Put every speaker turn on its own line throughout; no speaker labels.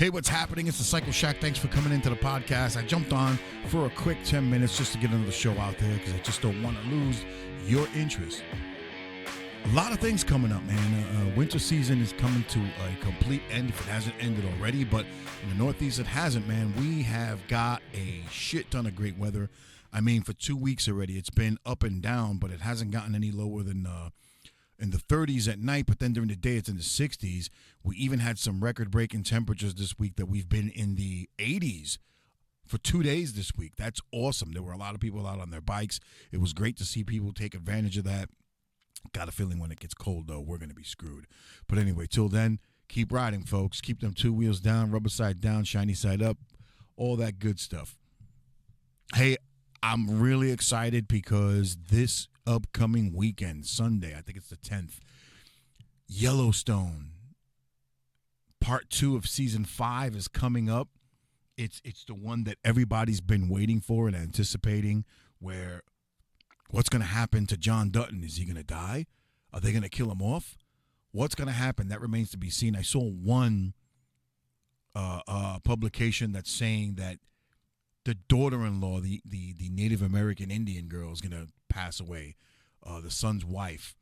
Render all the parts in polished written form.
Hey, what's happening? It's the Cycleshack. Thanks for coming into the podcast. I jumped on for a quick 10 minutes just to get another show out there because I just don't want to lose your interest. A lot of things coming up, man. Winter season is coming to a complete end if it hasn't ended already, but in the Northeast it hasn't, man. We have got a shit ton of great weather. I mean, for 2 weeks already, it's been up and down, but it hasn't gotten any lower than in the 30s at night, but then during the day it's in the 60s. We even had some record-breaking temperatures this week that we've been in the 80s for 2 days this week. That's awesome. There were a lot of people out on their bikes. It was great to see people take advantage of that. Got a feeling when it gets cold, though, we're going to be screwed. But anyway, till then, keep riding, folks. Keep them two wheels down, rubber side down, shiny side up, all that good stuff. Hey, I'm really excited because this upcoming weekend, Sunday, I think it's the 10th, Yellowstone, part 2 of season 5 is coming up. It's the one that everybody's been waiting for and anticipating, where what's going to happen to John Dutton? Is he going to die? Are they going to kill him off? What's going to happen? That remains to be seen. I saw one publication that's saying that the daughter-in-law, the Native American Indian girl, is going to pass away, the son's wife.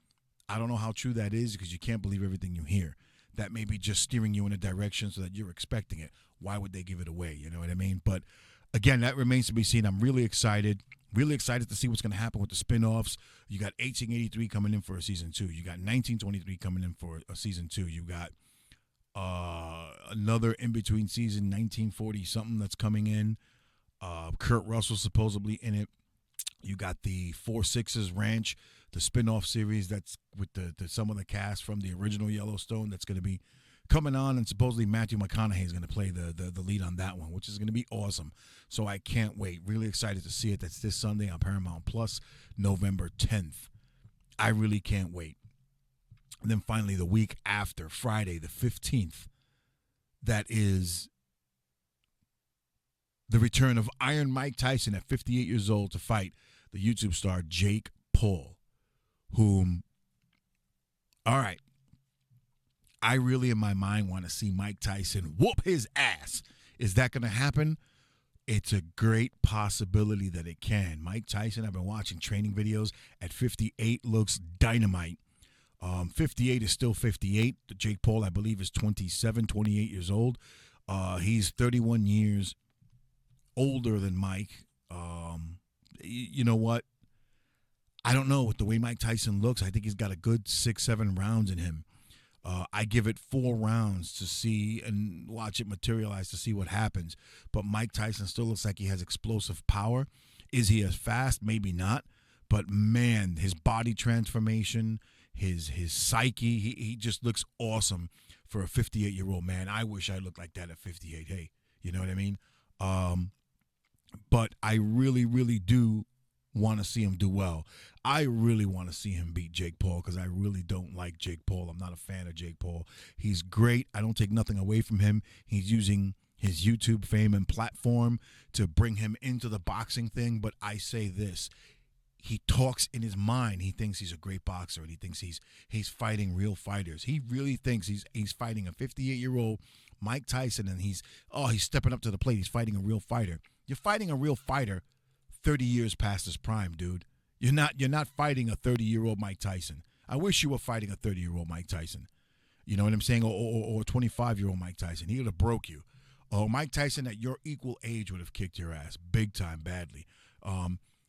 I don't know how true that is because you can't believe everything you hear. That may be just steering you in a direction so that you're expecting it. Why would they give it away? You know what I mean? But again, that remains to be seen. I'm really excited to see what's going to happen with the spinoffs. You got 1883 coming in for a season 2. You got 1923 coming in for a season 2. You got another in-between season, 1940-something that's coming in. Kurt Russell supposedly in it. You got the 4-6s Ranch, the spinoff series that's with the some of the cast from the original Yellowstone that's going to be coming on, and supposedly Matthew McConaughey is going to play the lead on that one, which is going to be awesome. So I can't wait. Really excited to see it. That's this Sunday on Paramount Plus, November 10th. I really can't wait. And then finally, the week after, Friday the 15th, that is the return of Iron Mike Tyson at 58 years old to fight the YouTube star Jake Paul, whom, all right, I really in my mind want to see Mike Tyson whoop his ass. Is that going to happen? It's a great possibility that it can. Mike Tyson, I've been watching training videos at 58, looks dynamite. 58 is still 58. Jake Paul, I believe, is 27, 28 years old. He's 31 years older than Mike. You know what? I don't know. With the way Mike Tyson looks, I think he's got a good 6-7 rounds in him. I give it 4 rounds to see and watch it materialize to see what happens. But Mike Tyson still looks like he has explosive power. Is he as fast? Maybe not. But, man, his body transformation, his psyche, he just looks awesome for a 58-year-old man. I wish I looked like that at 58. Hey, you know what I mean? But I really, really do want to see him do well. I really want to see him beat Jake Paul because I really don't like Jake Paul. I'm not a fan of Jake Paul. He's great. I don't take nothing away from him. He's using his YouTube fame and platform to bring him into the boxing thing. But I say this. He talks in his mind. He thinks he's a great boxer, and he thinks he's fighting real fighters. He really thinks he's fighting a 58-year-old Mike Tyson, and he's stepping up to the plate. He's fighting a real fighter. You're fighting a real fighter 30 years past his prime, dude. You're not fighting a 30-year-old Mike Tyson. I wish you were fighting a 30-year-old Mike Tyson. You know what I'm saying? Or a 25-year-old Mike Tyson. He would have broke you. Oh, Mike Tyson at your equal age would have kicked your ass big time, badly.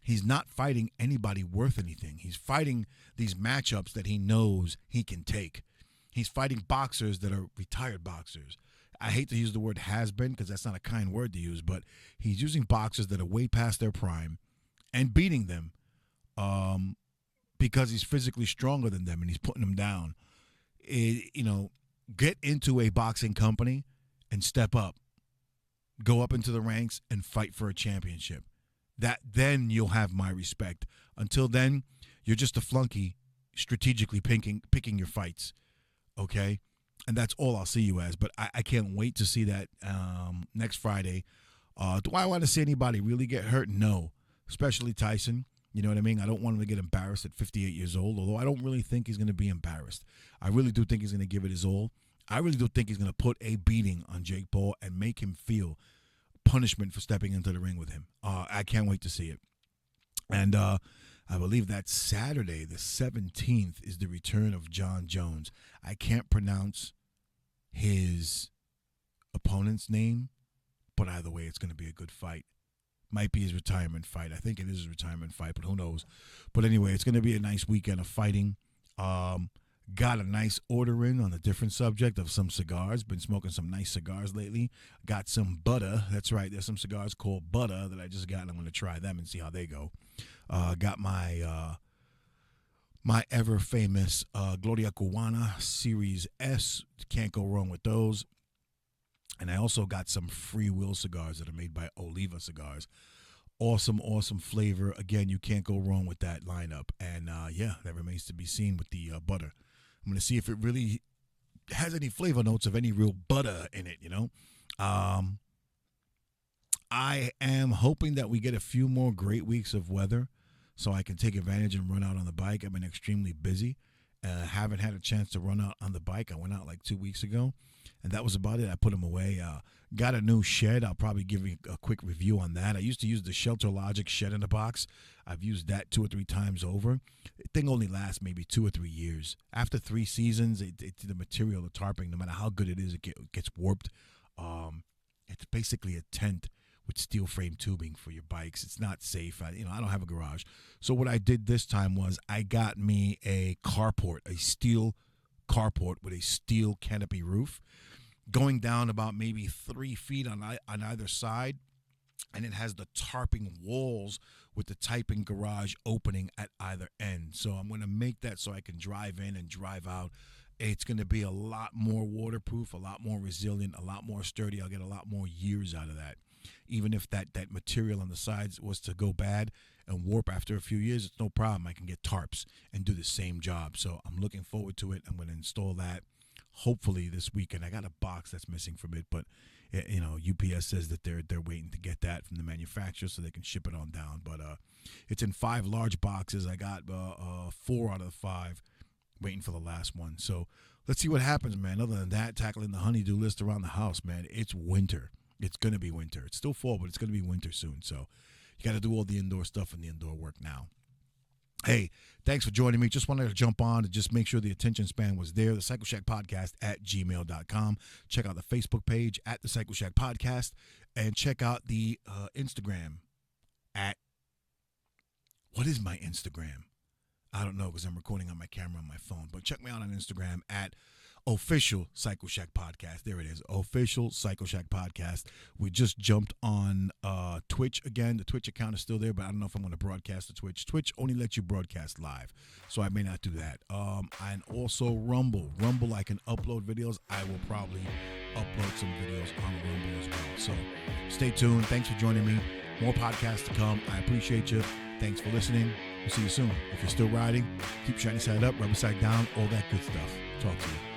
He's not fighting anybody worth anything. He's fighting these matchups that he knows he can take. He's fighting boxers that are retired boxers. I hate to use the word has-been because that's not a kind word to use, but he's using boxers that are way past their prime and beating them because he's physically stronger than them and he's putting them down. Get into a boxing company and step up. Go up into the ranks and fight for a championship. Then you'll have my respect. Until then, you're just a flunky strategically picking your fights, okay? And that's all I'll see you as. But I can't wait to see that next Friday. Do I want to see anybody really get hurt? No, especially Tyson. You know what I mean? I don't want him to get embarrassed at 58 years old, although I don't really think he's going to be embarrassed. I really do think he's going to give it his all. I really do think he's going to put a beating on Jake Paul and make him feel punishment for stepping into the ring with him. I can't wait to see it. And I believe that Saturday, the 17th, is the return of John Jones. I can't pronounce his opponent's name, but either way, it's going to be a good fight. Might be his retirement fight. I think it is his retirement fight, but who knows? But anyway, it's going to be a nice weekend of fighting. Got a nice order in on a different subject of some cigars. Been smoking some nice cigars lately. Got some butter. That's right. There's some cigars called butter that I just got, and I'm going to try them and see how they go. Got my my ever famous Gloria Cubana Series S. Can't go wrong with those. And I also got some Free Will cigars that are made by Oliva Cigars. Awesome, awesome flavor. Again, you can't go wrong with that lineup. And yeah, that remains to be seen with the butter. I'm going to see if it really has any flavor notes of any real butter in it, you know. I am hoping that we get a few more great weeks of weather so I can take advantage and run out on the bike. I've been extremely busy. Haven't had a chance to run out on the bike. I went out like 2 weeks ago, and that was about it. I put them away. Got a new shed. I'll probably give you a quick review on that. I used to use the Shelter Logic shed in the box. I've used that 2 or 3 times over. The thing only lasts maybe 2 or 3 years. After 3 seasons, the material, the tarping, no matter how good it is, it gets warped. It's basically a tent with steel frame tubing for your bikes. It's not safe. I don't have a garage. So what I did this time was I got me a carport, a steel carport with a steel canopy roof, going down about maybe 3 feet on either side, and it has the tarping walls with the typing garage opening at either end. So I'm going to make that so I can drive in and drive out. It's going to be a lot more waterproof, a lot more resilient, a lot more sturdy. I'll get a lot more years out of that. Even if that material on the sides was to go bad and warp after a few years, it's no problem. I can get tarps and do the same job. So I'm looking forward to it. I'm going to install that hopefully this weekend. I got a box that's missing from it, but UPS says that they're waiting to get that from the manufacturer so they can ship it on down. But it's in 5 large boxes. I got 4 out of the 5, waiting for the last one. So let's see what happens, man. Other than that, tackling the honeydew list around the house, man. It's winter. It's going to be winter. It's still fall, but it's going to be winter soon. So you got to do all the indoor stuff and the indoor work now. Hey, thanks for joining me. Just wanted to jump on to just make sure the attention span was there. The Cycleshack Podcast at gmail.com. Check out the Facebook page at the Cycleshack Podcast. And check out the Instagram at, what is my Instagram? I don't know because I'm recording on my camera on my phone. But check me out on Instagram at Official Cycleshack Podcast. There it is. Official Cycleshack Podcast. We just jumped on Twitch again. The Twitch account is still there, but I don't know if I'm going to broadcast the Twitch. Twitch only lets you broadcast live, so I may not do that. And also Rumble. Rumble, I can upload videos. I will probably upload some videos on Rumble as well. So stay tuned. Thanks for joining me. More podcasts to come. I appreciate you. Thanks for listening. We'll see you soon. If you're still riding, keep shiny side up, rubber side down, all that good stuff. Talk to you.